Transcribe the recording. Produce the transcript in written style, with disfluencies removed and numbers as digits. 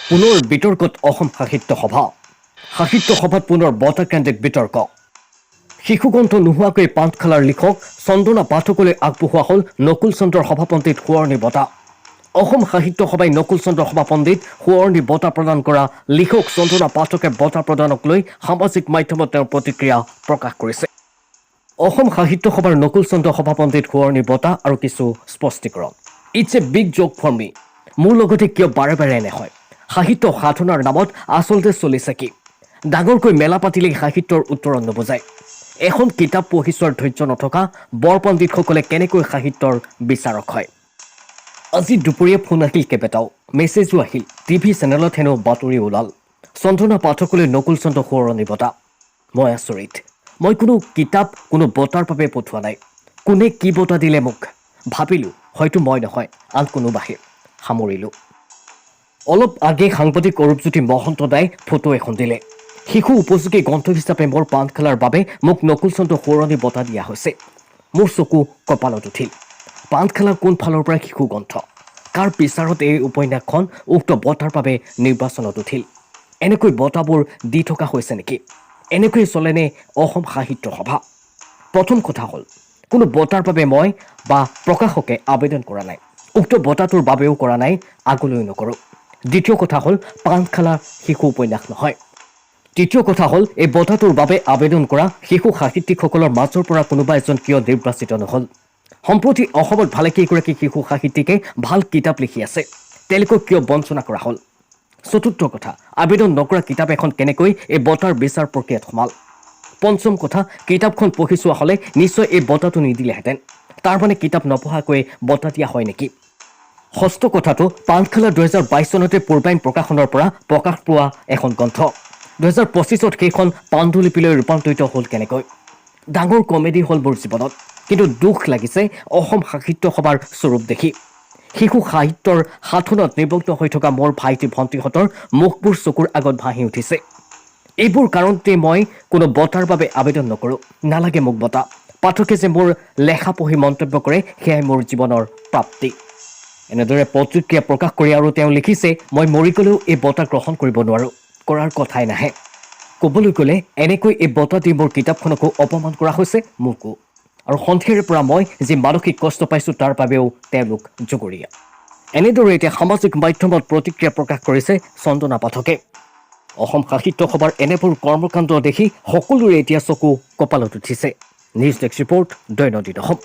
পুনৰ বিতৰ্কত অসম সাহিত্য সভাত পুনৰ বঁটাকেন্দ্ৰিক বিতৰ্ক শিশু গ্ৰন্থ নোহোৱাকৈ পাঠশালাৰ লিখক চন্দনা পাঠকলৈ আগবঢ়োৱা হ'ল নকুল চন্দ্ৰৰ সভাপণ্ডিত সোঁৱৰণী বঁটা অসম সাহিত্য সভাই নকুল চন্দ্ৰ সভাপণ্ডিত সোঁৱৰণী বঁটা প্ৰদান কৰা লিখক চন্দনা পাঠকে বঁটা প্ৰদানক লৈ সামাজিক মাধ্যমত তেওঁৰ প্ৰতিক্ৰিয়া প্ৰকাশ কৰিছে অসম সাহিত্য সভাৰ নকুল চন্দ্ৰ সভাপণ্ডিত সোঁৱৰণী বঁটা আৰু কিছু স্পষ্টীকৰণ ইটছ এ বিগ জক ফৰ মি মোৰ লগতে কিয় বাৰে বাৰে এনে হয় সাহিত্য সাধনাৰ নামত আচলতে চলিছে কি ডাঙৰকৈ মেলা পাতিলেই সাহিত্যৰ উত্তৰণ নুবুজায় এখন কিতাপ পঢ়ি চোৱাৰ ধৈৰ্য নথকা বৰ পণ্ডিতসকলে কেনেকৈ সাহিত্যৰ বিচাৰক হয় আজি দুপৰীয়া ফোন আহিল কেইবাটাও মেছেজো আহিল টিভি চেনেলত হেনো বাতৰি ওলাল চন্দনা পাঠকলৈ নকুল চন্দ্ৰ সোঁৱৰণী বঁটা মই আচৰিত মই কোনো কিতাপ কোনো বঁটাৰ বাবে পঠোৱা নাই কোনে কি বঁটা দিলে মোক ভাবিলোঁ হয়তো মই নহয় আন কোনোবাহে সামৰিলোঁ অলপ আগে সাংবাদিক অৰূপজ্যোতি মহন্ত দাই ফটো এখন দিলে শিশু উপযোগী গ্ৰন্থ হিচাপে মোৰ পাঠশালাৰ বাবে মোক নকুল চন্দ্ৰ সোঁৱৰণী বঁটা দিয়া হৈছে মোৰ চকু কপালত উঠিল পাঠশালাৰ কোনফালৰ পৰা শিশু গ্ৰন্থ কাৰ বিচাৰত এই উপন্যাসখন উক্ত বঁটাৰ বাবে নিৰ্বাচনত উঠিল এনেকৈ বঁটাবোৰ দি থকা হৈছে নেকি এনেকৈ চলেনে অসম সাহিত্য সভা প্ৰথম কথা হ'ল কোনো বঁটাৰ বাবে মই বা প্ৰকাশকে আবেদন কৰা নাই উক্ত বঁটাটোৰ বাবেও কৰা নাই আগলৈ নকৰোঁ দ্বিতীয় কথা হ'ল পাঠশালা শিশু উপন্যাস নহয় তৃতীয় কথা হ'ল এই বঁটাটোৰ বাবে আবেদন কৰা শিশু সাহিত্যিকসকলৰ মাজৰ পৰা কোনোবা এজন কিয় নিৰ্বাচিত নহ'ল সম্প্ৰতি অসমত ভালেকেইগৰাকী শিশু সাহিত্যিকে ভাল কিতাপ লিখি আছে তেওঁলোকক কিয় বঞ্চনা কৰা হ'ল চতুৰ্থ কথা আবেদন নকৰা কিতাপ এখন কেনেকৈ এই বঁটাৰ বিচাৰ প্ৰক্ৰিয়াত সোমাল পঞ্চম কথা কিতাপখন পঢ়ি চোৱা হ'লে নিশ্চয় এই বঁটাটো নিদিলেহেঁতেন তাৰ মানে কিতাপ নপঢ়াকৈ বঁটা দিয়া হয় নেকি ষষ্ঠ কথাটো পাঠশালা 2022 চনতে পূৰ্বাইন প্ৰকাশনৰ পৰা প্ৰকাশ পোৱা এখন গ্ৰন্থ 2025ত সেইখন পাণ্ডুলিপিলৈ ৰূপান্তৰিত হ'ল কেনেকৈ ডাঙৰ কমেডি হ'ল মোৰ জীৱনত কিন্তু দুখ লাগিছে অসম সাহিত্য সভাৰ স্বৰূপ দেখি শিশু সাহিত্যৰ সাধনত নিমগ্ন হৈ থকা মোৰ ভাইটি ভণ্টিহঁতৰ মুখবোৰ চকুৰ আগত ভাহি উঠিছে এইবোৰ কাৰণতে মই কোনো বঁটাৰ বাবে আবেদন নকৰোঁ নালাগে মোক বঁটা পাঠকে যে মোৰ লেখা পঢ়ি মন্তব্য কৰে সেয়াই মোৰ জীৱনৰ প্ৰাপ্তি এনেদৰে প্ৰতিক্ৰিয়া প্ৰকাশ কৰি আৰু তেওঁ লিখিছে মই মৰি গ'লেও এই বঁটা গ্ৰহণ কৰিব নোৱাৰোঁ কৰাৰ কথাই নাহে ক'বলৈ গ'লে এনেকৈ এই বঁটা দি মোৰ কিতাপখনকো অপমান কৰা হৈছে মোকো আৰু সন্ধিয়াৰে পৰা মই যি মানসিক কষ্ট পাইছোঁ তাৰ বাবেও তেওঁলোক জগৰীয়া এনেদৰে এতিয়া সামাজিক মাধ্যমত প্ৰতিক্ৰিয়া প্ৰকাশ কৰিছে চন্দনা পাঠকে অসম সাহিত্য সভাৰ এনেবোৰ কৰ্মকাণ্ড দেখি সকলোৰে এতিয়া চকু কপালত উঠিছে নিউজ ডেস্ক ৰিপৰ্ট দৈনন্দিন অসম